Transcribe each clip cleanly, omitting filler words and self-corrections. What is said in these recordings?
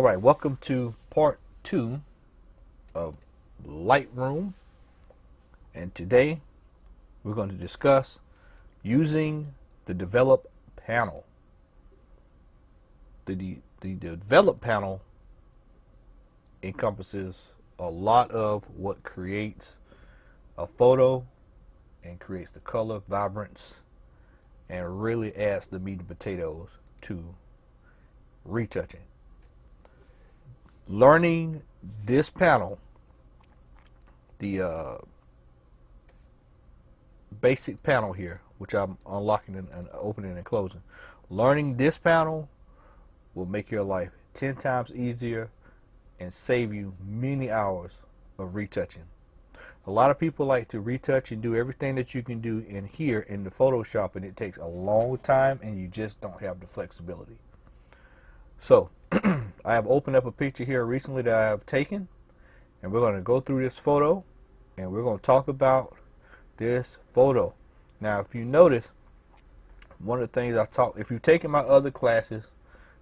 All right, welcome to part 2 of Lightroom, and today we're going to discuss using the develop panel. The develop panel encompasses a lot of what creates a photo and creates the color, vibrance, and really adds the meat and potatoes to retouching. Learning this panel, the basic panel here, which I'm unlocking and opening and closing. Learning this panel will make your life 10 times easier and save you many hours of retouching. A lot of people like to retouch and do everything that you can do in here in the Photoshop, and it takes a long time and you just don't have the flexibility. So I have opened up a picture here recently that I have taken, and we're going to go through this photo and we're going to talk about this photo. Now, if you notice, one of the things if you've taken my other classes,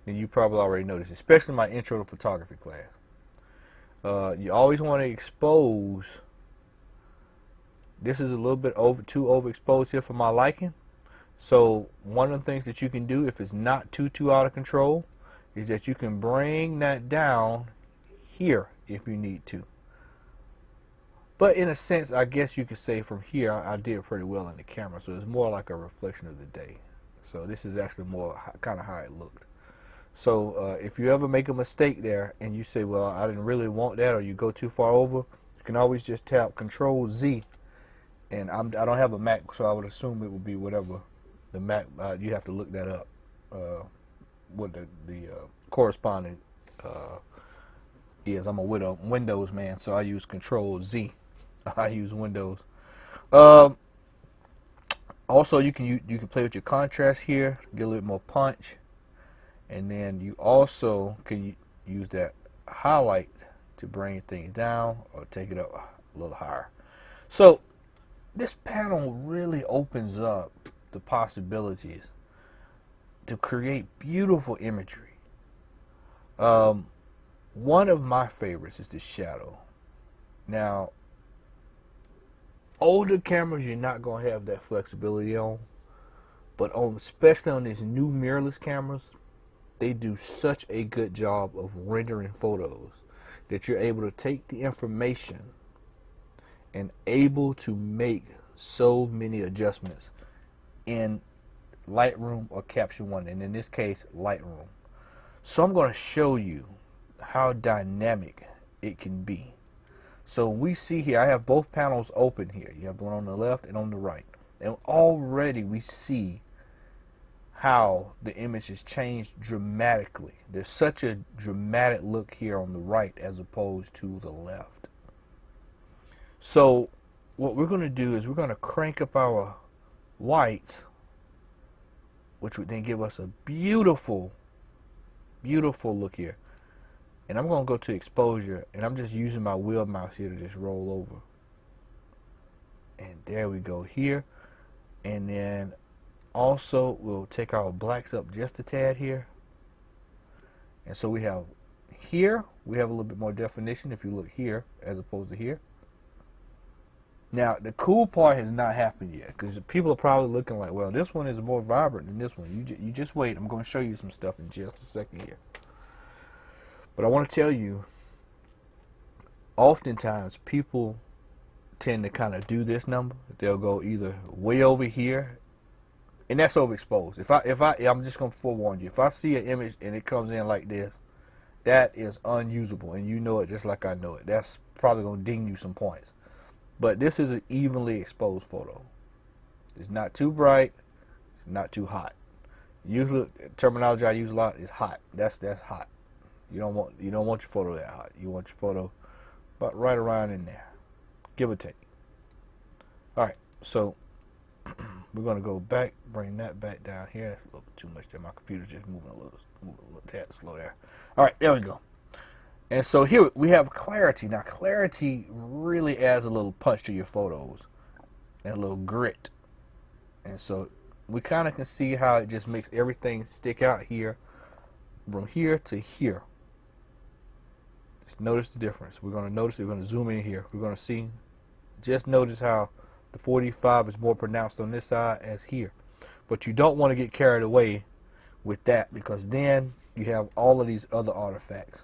then you probably already noticed, especially my intro to photography class. You always want to expose. This is a little bit too overexposed here for my liking. So one of the things that you can do, if it's not too out of control, is that you can bring that down here if you need to. But in a sense, I guess you could say from here I did pretty well in the camera, so it's more like a reflection of the day. So this is actually more kind of how it looked. So if you ever make a mistake there and you say, well, I didn't really want that, or you go too far over, you can always just tap Control Z. And I don't have a Mac, so I would assume it would be whatever the Mac. You have to look that up. What the corresponding is. I'm a Windows man, so I use Control Z. I use Windows. Also, you can play with your contrast here, get a little bit more punch, and then you also can use that highlight to bring things down or take it up a little higher. So this panel really opens up the possibilities to create beautiful imagery. One of my favorites is the shadow. Now, older cameras you're not going to have that flexibility on, but especially on these new mirrorless cameras, they do such a good job of rendering photos that you're able to take the information and able to make so many adjustments in Lightroom or Capture One, and in this case Lightroom. So I'm going to show you how dynamic it can be. So we see here, I have both panels open here. You have the one on the left and on the right, and already we see how the image has changed dramatically. There's such a dramatic look here on the right as opposed to the left. So what we're going to do is we're going to crank up our whites, which would then give us a beautiful look here. And I'm going to go to exposure, and I'm just using my wheel mouse here to just roll over. And there we go here. And then also we'll take our blacks up just a tad here. And so we have here, we have a little bit more definition if you look here as opposed to here. Now, the cool part has not happened yet, because people are probably looking like, well, this one is more vibrant than this one. You just wait. I'm going to show you some stuff in just a second here. But I want to tell you, oftentimes people tend to kind of do this number. They'll go either way over here, and that's overexposed. I'm just going to forewarn you. If I see an image and it comes in like this, that is unusable, and you know it just like I know it. That's probably going to ding you some points. But this is an evenly exposed photo. It's not too bright. It's not too hot. Usually, terminology I use a lot is hot. That's hot. You don't want your photo that hot. You want your photo about right around in there, give or take. All right, so we're gonna go back, bring that back down here. That's a little bit too much there. My computer's just moving a little tad slow there. All right, there we go. And so here we have clarity. Now, clarity really adds a little punch to your photos and a little grit. And so we kind of can see how it just makes everything stick out here from here to here. Just notice the difference. We're going to notice, we're going to zoom in here. We're going to see, just notice how the 45 is more pronounced on this side as here. But you don't want to get carried away with that, because then you have all of these other artifacts.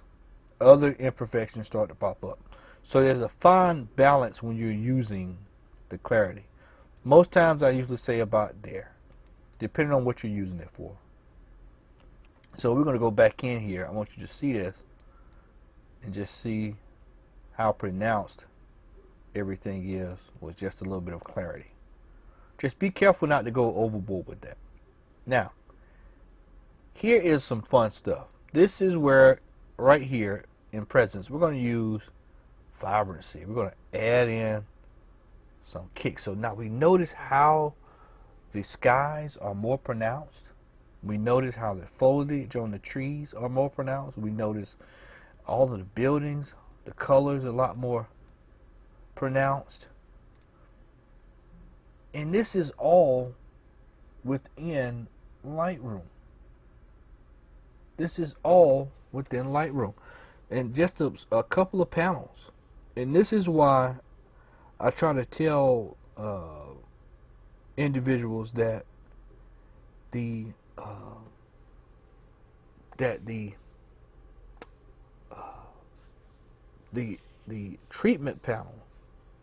Other imperfections start to pop up. So there's a fine balance when you're using the clarity. Most times I usually say about there, depending on what you're using it for. So we're going to go back in here. I want you to see this and just see how pronounced everything is with just a little bit of clarity. Just be careful not to go overboard with that. Now, here is some fun stuff. This is where, right here in presence, we're going to use vibrancy. We're going to add in some kick. So now we notice how the skies are more pronounced. We notice how the foliage on the trees are more pronounced. We notice all of the buildings, the colors are a lot more pronounced. And this is all within Lightroom. This is all within Lightroom. And just a couple of panels. And this is why I try to tell individuals that the treatment panel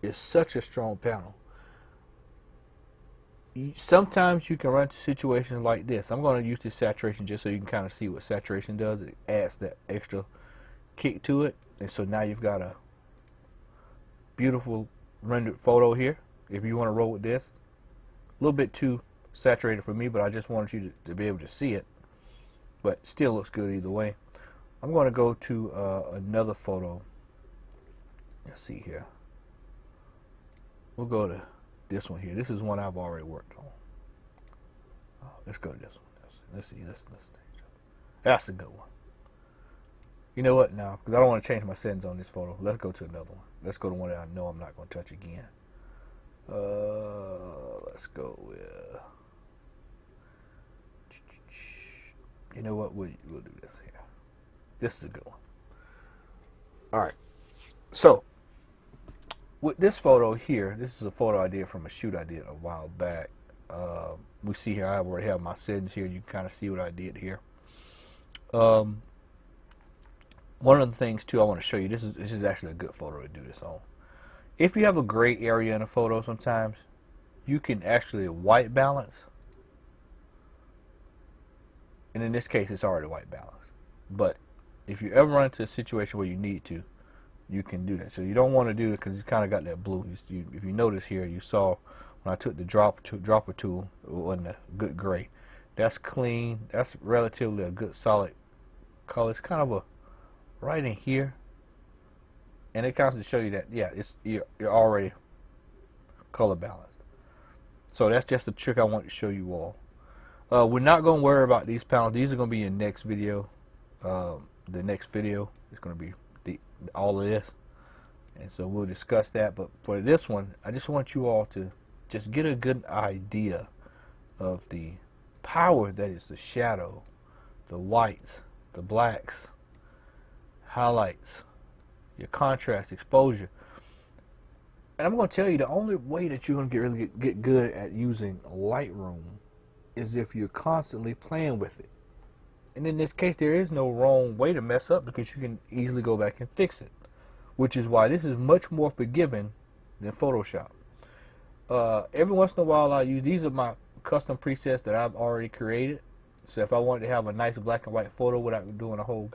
is such a strong panel. Sometimes you can run into situations like this. I'm going to use this saturation just so you can kind of see what saturation does. It adds that extra kick to it, and so now you've got a beautiful rendered photo here. If you want to roll with this, a little bit too saturated for me, but I just wanted you to be able to see it, but still looks good either way. I'm going to go to another photo. Let's see here. We'll go to this one here. This is one I've already worked on. Let's go to this one. Let's see. Let's that's a good one. You know what now? Because I don't want to change my settings on this photo. Let's go to another one. Let's go to one that I know I'm not going to touch again. Let's go with. You know what? We'll do this here. This is a good one. All right. So with this photo here, this is a photo I did from a shoot I did a while back. We see here I already have my settings here. You can kind of see what I did here. One of the things too I want to show you, this is actually a good photo to do this on. If you have a gray area in a photo, sometimes you can actually white balance, and in this case it's already white balance. But if you ever run into a situation where you need to, you can do that. So you don't want to do it because you kind of got that blue. If you notice here, you saw when I took the dropper tool, it wasn't a good gray. That's clean. That's relatively a good solid color. It's kind of a right in here, and it kind of show you that you're already color balanced. So that's just a trick I want to show you all. We're not going to worry about these panels. These are going to be in next video. The next video is going to be all of this, and so we'll discuss that. But for this one, I just want you all to just get a good idea of the power that is the shadow, the whites, the blacks, highlights, your contrast, exposure. And I'm going to tell you, the only way that you're going to really get good at using Lightroom is if you're constantly playing with it. And in this case, there is no wrong way to mess up, because you can easily go back and fix it, which is why this is much more forgiving than Photoshop. Every once in a while I use, these are my custom presets that I've already created. So if I wanted to have a nice black and white photo without doing a whole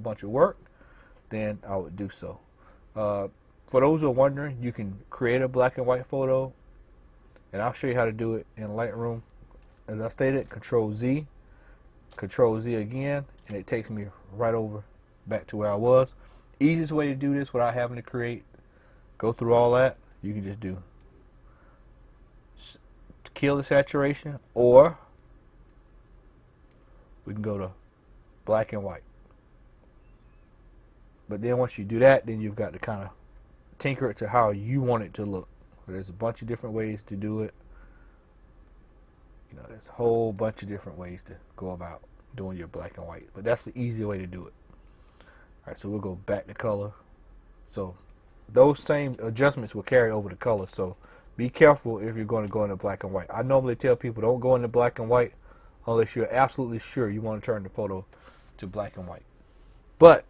bunch of work, then I would do so. For those who are wondering, you can create a black and white photo, and I'll show you how to do it in Lightroom. As I stated, Control Z again, and it takes me right over back to where I was. Easiest way to do this without having to go through all that, you can just do kill the saturation, or we can go to black and white. But then once you do that, then you've got to kind of tinker it to how you want it to look. There's a bunch of different ways to do it. You know, there's a whole bunch of different ways to go about doing your black and white, but that's the easy way to do it. Alright, so we'll go back to color. So those same adjustments will carry over to color. So be careful if you're going to go into black and white. I normally tell people don't go into black and white unless you're absolutely sure you want to turn the photo to black and white. But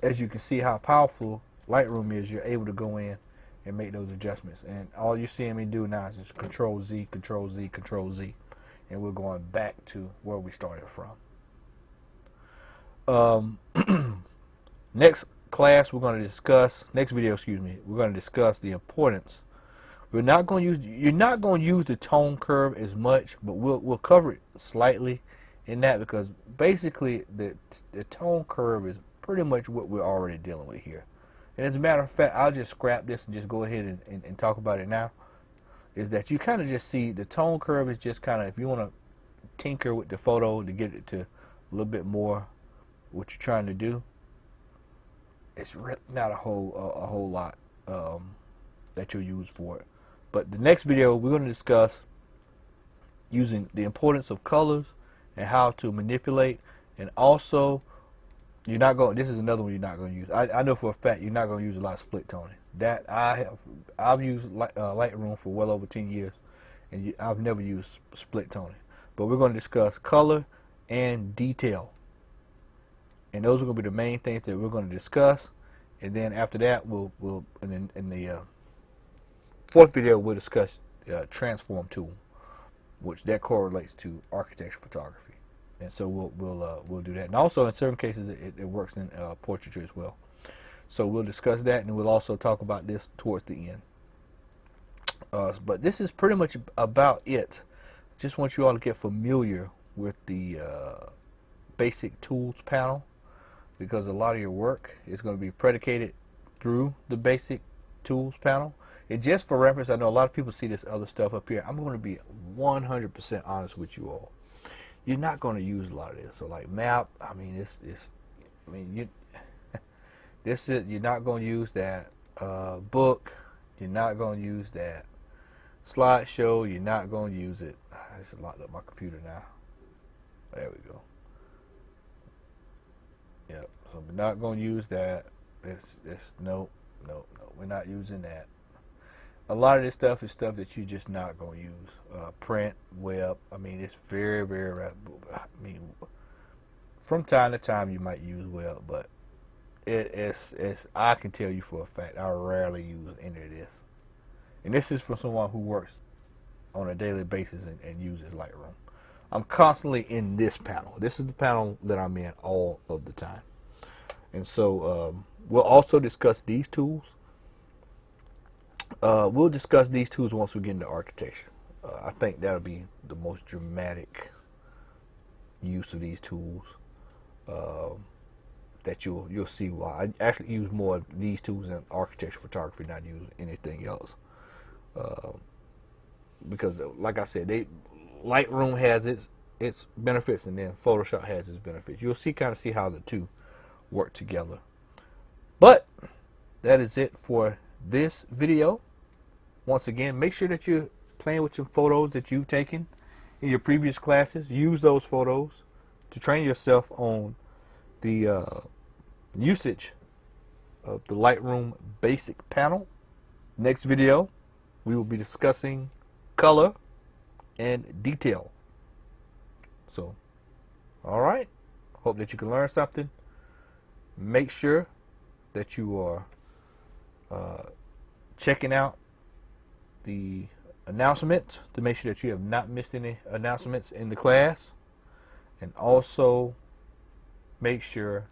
as you can see how powerful Lightroom is, you're able to go in and make those adjustments. And all you're seeing me do now is just Control Z, Control Z, Control Z. And we're going back to where we started from. Next class we're going to discuss, next video, excuse me, we're going to discuss the importance. You're not going to use the tone curve as much, but we'll cover it slightly in that, because basically the tone curve is pretty much what we're already dealing with here. And as a matter of fact, I'll just scrap this and just go ahead and talk about it now. Is that you kind of just see the tone curve is just kind of, if you want to tinker with the photo to get it to a little bit more what you're trying to do, it's really not a whole lot that you'll use for it. But the next video we're going to discuss using the importance of colors and how to manipulate, and also you're not going. This is another one you're not going to use. I know for a fact you're not going to use a lot of split toning. That I've used Lightroom for well over 10 years, and I've never used split toning. But we're going to discuss color and detail, and those are going to be the main things that we're going to discuss. And then after that, we'll in the fourth video we'll discuss transform tool, which that correlates to architecture photography. And so we'll do that. And also in certain cases it works in portraiture as well. So we'll discuss that, and we'll also talk about this towards the end. But this is pretty much about it. Just want you all to get familiar with the basic tools panel, because a lot of your work is going to be predicated through the basic tools panel. And just for reference, I know a lot of people see this other stuff up here. I'm going to be 100% honest with you all. You're not going to use a lot of this. So like map, I mean, you're not going to use that. Book, you're not going to use that. Slideshow, you're not going to use it. I just locked up my computer now. There we go. Yep. So we're not going to use that. No, we're not using that. A lot of this stuff is stuff that you're just not going to use. Print, web, I mean, it's very, very, I mean, from time to time you might use web, but it's I can tell you for a fact, I rarely use any of this. And this is for someone who works on a daily basis and uses Lightroom. I'm constantly in this panel. This is the panel that I'm in all of the time. And so we'll also discuss these tools. We'll discuss these tools once we get into architecture. I think that'll be the most dramatic use of these tools that you'll see why. I actually use more of these tools in architecture photography, not use anything else. Because like I said, Lightroom has its benefits, and then Photoshop has its benefits. You'll kind of see how the two work together. But that is it for this video. Once again, make sure that you're playing with your photos that you've taken in your previous classes. Use those photos to train yourself on the usage of the Lightroom basic panel. Next video, we will be discussing color and detail. So, all right. Hope that you can learn something. Make sure that you are checking out the announcements to make sure that you have not missed any announcements in the class, and also make sure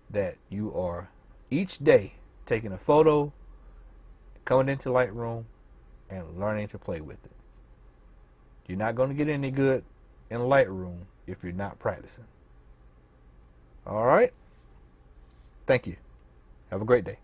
that you are each day taking a photo, coming into Lightroom, and learning to play with it. You're not going to get any good in Lightroom if you're not practicing. All right. Thank you. Have a great day.